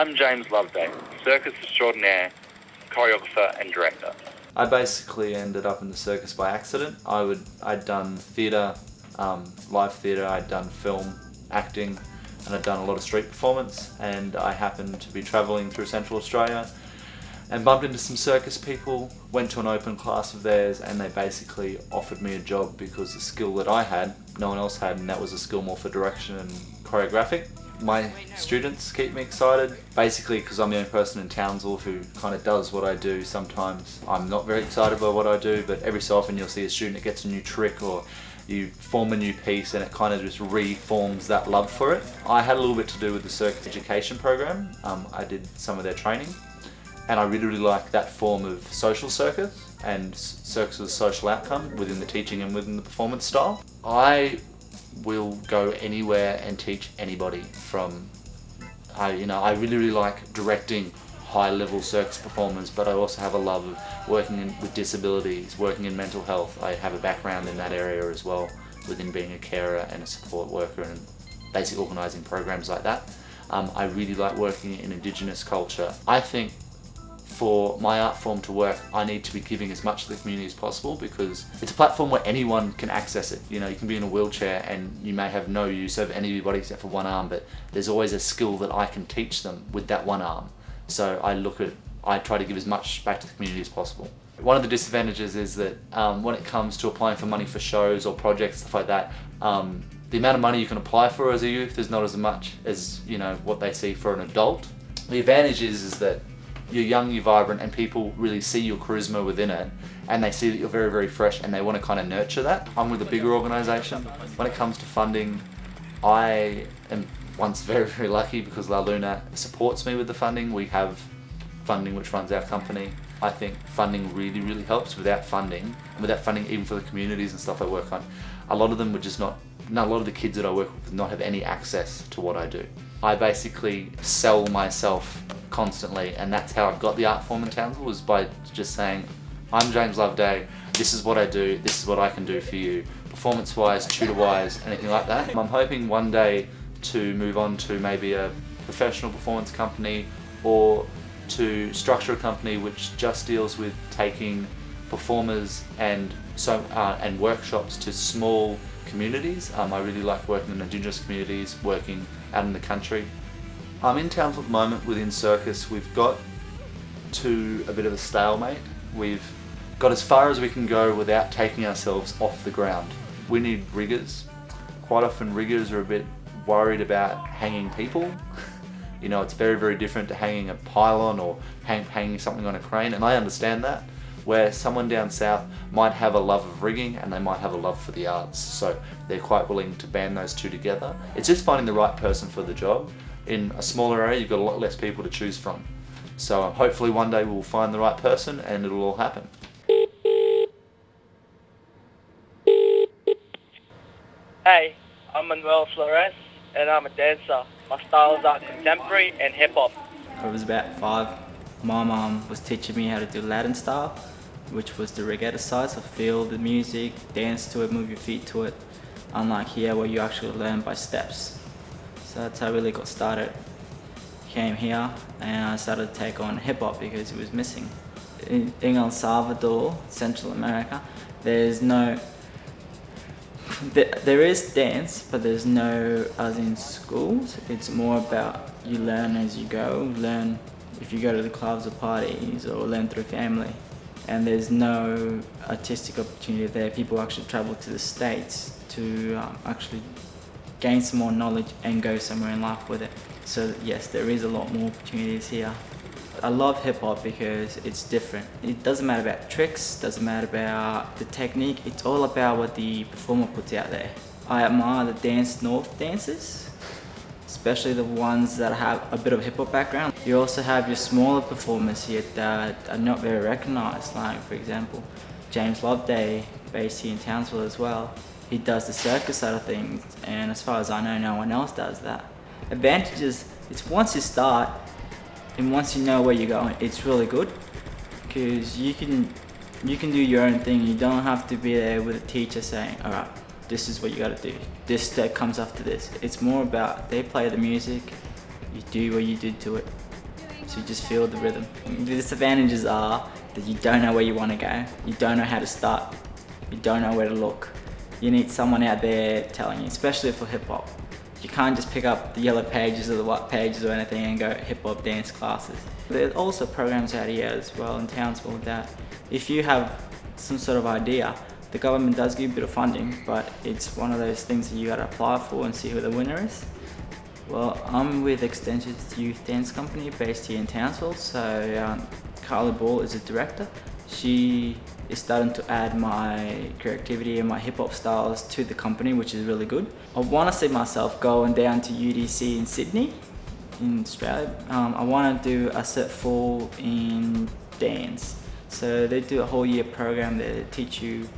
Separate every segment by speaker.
Speaker 1: I'm James Loveday, circus extraordinaire, choreographer and director.
Speaker 2: I basically ended up in the circus by accident. I'd done theatre, live theatre, I'd done film, acting, and I'd done a lot of street performance, and I happened to be travelling through Central Australia and bumped into some circus people, went to an open class of theirs, and they basically offered me a job because the skill that I had, no one else had, and that was a skill more for direction and choreographic. My students keep me excited, basically because I'm the only person in Townsville who kind of does what I do. Sometimes I'm not very excited by what I do, but every so often you'll see a student that gets a new trick or you form a new piece and it kind of just reforms that love for it. I had a little bit to do with the circus education program. I did some of their training and I really like that form of social circus and circus with a social outcome within the teaching and within the performance style. I will go anywhere and teach anybody from, I really like directing high-level circus performers, but I also have a love of working with disabilities, working in mental health. I have a background in that area as well, within being a carer and a support worker and basic organising programs like that. I really like working in Indigenous culture. I think for my art form to work, I need to be giving as much to the community as possible because it's a platform where anyone can access it. You can be in a wheelchair and you may have no use of anybody except for one arm, but there's always a skill that I can teach them with that one arm. So I try to give as much back to the community as possible. One of the disadvantages is that when it comes to applying for money for shows or projects, stuff like that, the amount of money you can apply for as a youth is not as much as what they see for an adult. The advantage is that you're young, you're vibrant, and people really see your charisma within it, and they see that you're very, very fresh, and they want to kind of nurture that. I'm with a bigger organisation. When it comes to funding, I am once very, very lucky because La Luna supports me with the funding. We have funding which runs our company. I think funding really, really helps. Without funding even for the communities and stuff I work on, a lot of them would just a lot of the kids that I work with would not have any access to what I do. I basically sell myself constantly, and that's how I've got the art form in Townsville, was by just saying, I'm James Loveday, this is what I do, this is what I can do for you, performance-wise, tutor-wise, anything like that. I'm hoping one day to move on to maybe a professional performance company or to structure a company which just deals with taking performers and workshops to small communities. I really like working in Indigenous communities, working out in the country. I'm in Townsville at the moment within circus. We've got to a bit of a stalemate. We've got as far as we can go without taking ourselves off the ground. We need riggers. Quite often riggers are a bit worried about hanging people. It's very, very different to hanging a pylon or hanging something on a crane, and I understand that. Where someone down south might have a love of rigging and they might have a love for the arts, so they're quite willing to band those two together. It's just finding the right person for the job. In a smaller area, you've got a lot less people to choose from. So hopefully one day we'll find the right person and it'll all happen.
Speaker 3: Hey, I'm Manuel Flores and I'm a dancer. My styles are contemporary and hip-hop.
Speaker 4: I was about 5. My mum was teaching me how to do Latin style, which was the regatta side, so feel the music, dance to it, move your feet to it, unlike here where you actually learn by steps. So that's how I really got started. Came here and I started to take on hip-hop because it was missing. In El Salvador, Central America, there is dance, but there's no as in schools. It's more about you learn as you go, learn if you go to the clubs or parties, or learn through family. And there's no artistic opportunity there. People actually travel to the States to actually gain some more knowledge and go somewhere in life with it. So yes, there is a lot more opportunities here. I love hip hop because it's different. It doesn't matter about tricks, doesn't matter about the technique, it's all about what the performer puts out there. I admire the dance north dancers, especially the ones that have a bit of hip hop background. You also have your smaller performers here that are not very recognized, like for example, James Loveday, based here in Townsville as well. He does the circus side of things, and as far as I know, no one else does that. Advantages, it's once you start, and once you know where you're going, it's really good, because you can do your own thing. You don't have to be there with a teacher saying, all right, this is what you gotta do. This step comes after this. It's more about, they play the music, you do what you do to it. so you just feel the rhythm. The disadvantages are that you don't know where you want to go, you don't know how to start, you don't know where to look. You need someone out there telling you, especially for hip hop. You can't just pick up the yellow pages or the white pages or anything and go hip hop dance classes. There's also programs out here as well in Townsville that if you have some sort of idea, the government does give you a bit of funding, but it's one of those things that you gotta apply for and see who the winner is. Well, I'm with Extension's Youth Dance Company based here in Townsville, so Carly Ball is the director. She is starting to add my creativity and my hip hop styles to the company, which is really good. I want to see myself going down to UDC in Sydney, in Australia. I want to do a set full in dance. So they do a whole year program there to teach you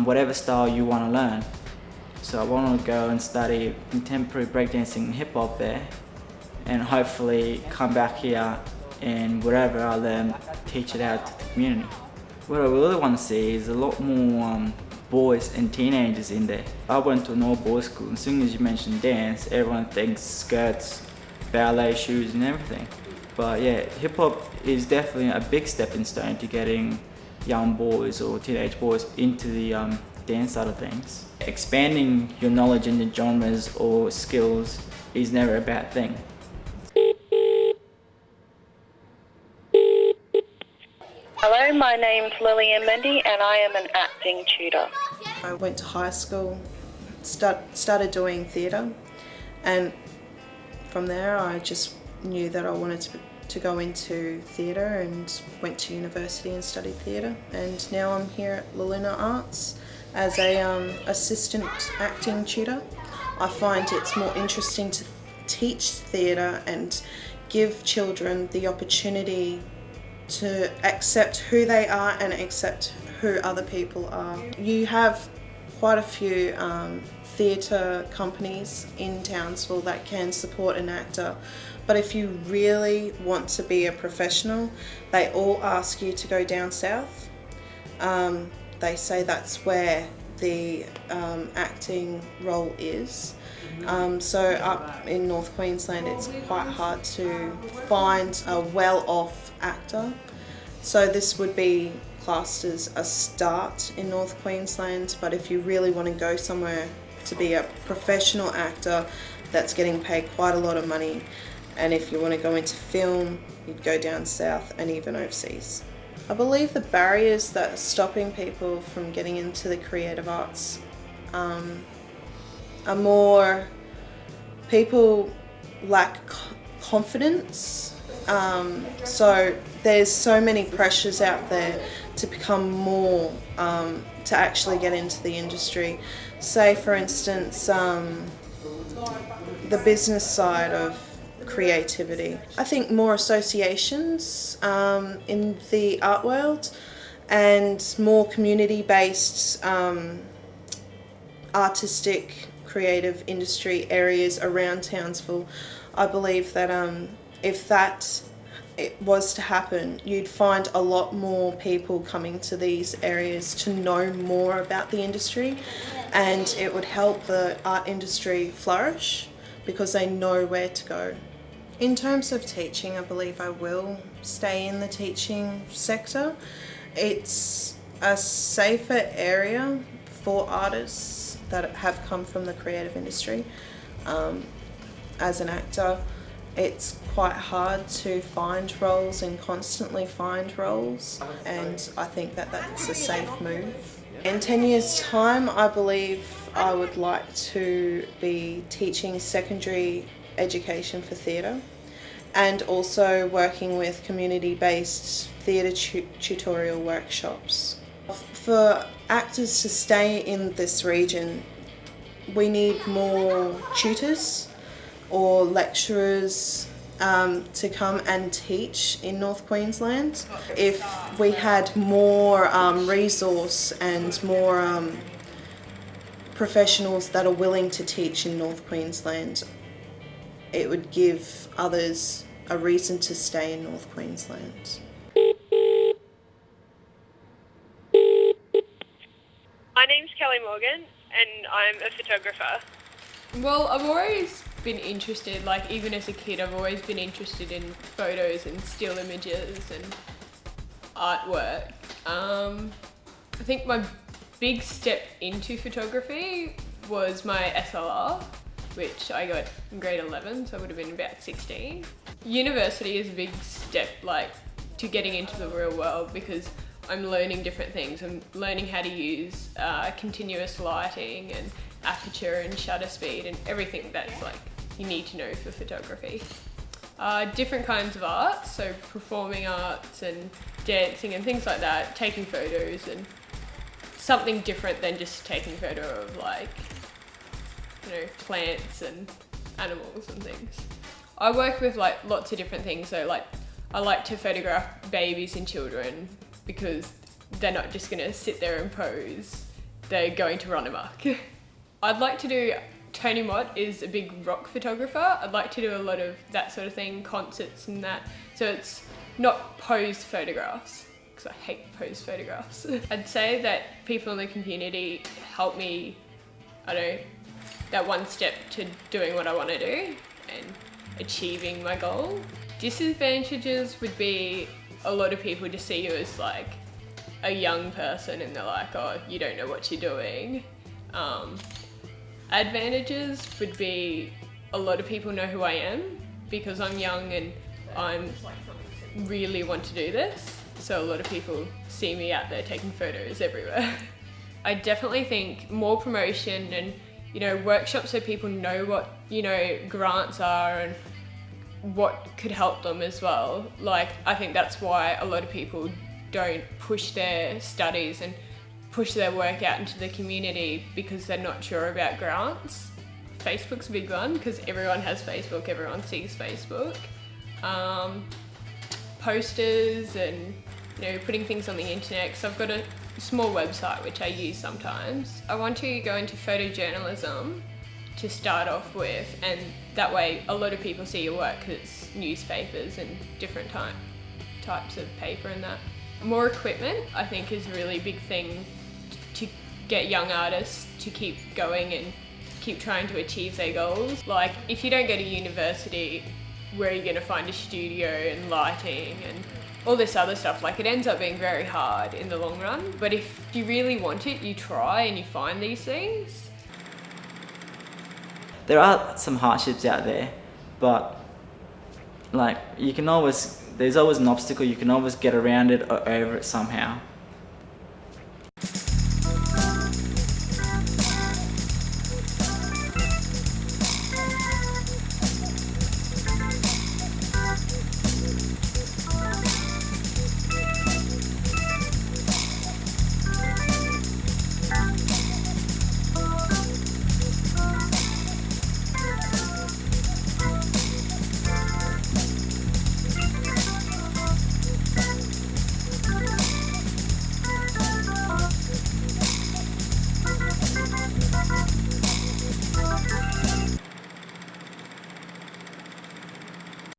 Speaker 4: whatever style you want to learn. So I want to go and study contemporary breakdancing and hip hop there, and hopefully come back here and whatever I learn, teach it out to the community. What I really want to see is a lot more boys and teenagers in there. I went to an all-boys school, and as soon as you mention dance, everyone thinks skirts, ballet shoes and everything. But yeah, hip-hop is definitely a big stepping stone to getting young boys or teenage boys into the dance side of things. Expanding your knowledge in the genres or skills is never a bad thing.
Speaker 5: Hello, my name's Lillian Mindy and I am an acting tutor.
Speaker 6: I went to high school, started doing theatre, and from there I just knew that I wanted to go into theatre and went to university and studied theatre, and now I'm here at Lilina Arts as a assistant acting tutor. I find it's more interesting to teach theatre and give children the opportunity to accept who they are and accept who other people are. You have quite a few theatre companies in Townsville that can support an actor, but if you really want to be a professional, they all ask you to go down south. They say that's where the acting role is. So up in North Queensland it's quite hard to find a well-off actor. So this would be classed as a start in North Queensland, but if you really want to go somewhere to be a professional actor that's getting paid quite a lot of money, and if you want to go into film, you'd go down south and even overseas. I believe the barriers that are stopping people from getting into the creative arts are more people lack confidence. So there's so many pressures out there to become more, to actually get into the industry. Say for instance, the business side of creativity. I think more associations in the art world and more community-based artistic creative industry areas around Townsville. I believe that if that was to happen, you'd find a lot more people coming to these areas to know more about the industry, and it would help the art industry flourish because they know where to go. In terms of teaching, I believe I will stay in the teaching sector. It's a safer area for artists that have come from the creative industry. As an actor, it's quite hard to find roles and constantly find roles, and I think that that's a safe move. In 10 years' time, I believe I would like to be teaching secondary education for theatre and also working with community-based theatre tutorial workshops. For actors to stay in this region, we need more tutors or lecturers to come and teach in North Queensland. If we had more resource and more professionals that are willing to teach in North Queensland, it would give others a reason to stay in North Queensland.
Speaker 7: My name's Kelly Morgan and I'm a photographer.
Speaker 8: Well, I've always
Speaker 7: been interested, like even as a kid, I've always been interested in photos and still images and artwork. I think my big step into photography was my SLR, which I got in grade 11, so I would have been about 16. University is a big step like to getting into the real world because I'm learning different things. I'm learning how to use continuous lighting and aperture and shutter speed and everything that's like you need to know for photography. Different kinds of art, so performing arts and dancing and things like that, taking photos, and something different than just taking a photo of like, you know, plants and animals and things. I work with like lots of different things, so like I like to photograph babies and children because they're not just gonna sit there and pose, they're going to run amok. I'd like to do, Tony Mott is a big rock photographer. I'd like to do a lot of that sort of thing, concerts and that. So it's not posed photographs, because I hate posed photographs. I'd say that people in the community help me, I don't know, that one step to doing what I want to do and achieving my goal. Disadvantages would be a lot of people just see you as like a young person and they're like, oh, you don't know what you're doing. Advantages would be a lot of people know who I am because I'm young and I really want to do this. So a lot of people see me out there taking photos everywhere. I definitely think more promotion and, you know, workshops so people know what, you know, grants are and what could help them as well. Like, I think that's why a lot of people don't push their studies and push their work out into the community because they're not sure about grants. Facebook's a big one because everyone has Facebook, everyone sees Facebook. Posters and, you know, putting things on the internet, because I've got a small website which I use sometimes. I want to go into photojournalism to start off with, and that way a lot of people see your work because it's newspapers and different types of paper and that. More equipment I think is a really big thing to get young artists to keep going and keep trying to achieve their goals. Like, if you don't go to university, where are you going to find a studio and lighting and all this other stuff? Like, it ends up being very hard in the long run, but if you really want it, you try and you find these things.
Speaker 4: There are some hardships out there, but like there's always an obstacle, you can always get around it or over it somehow.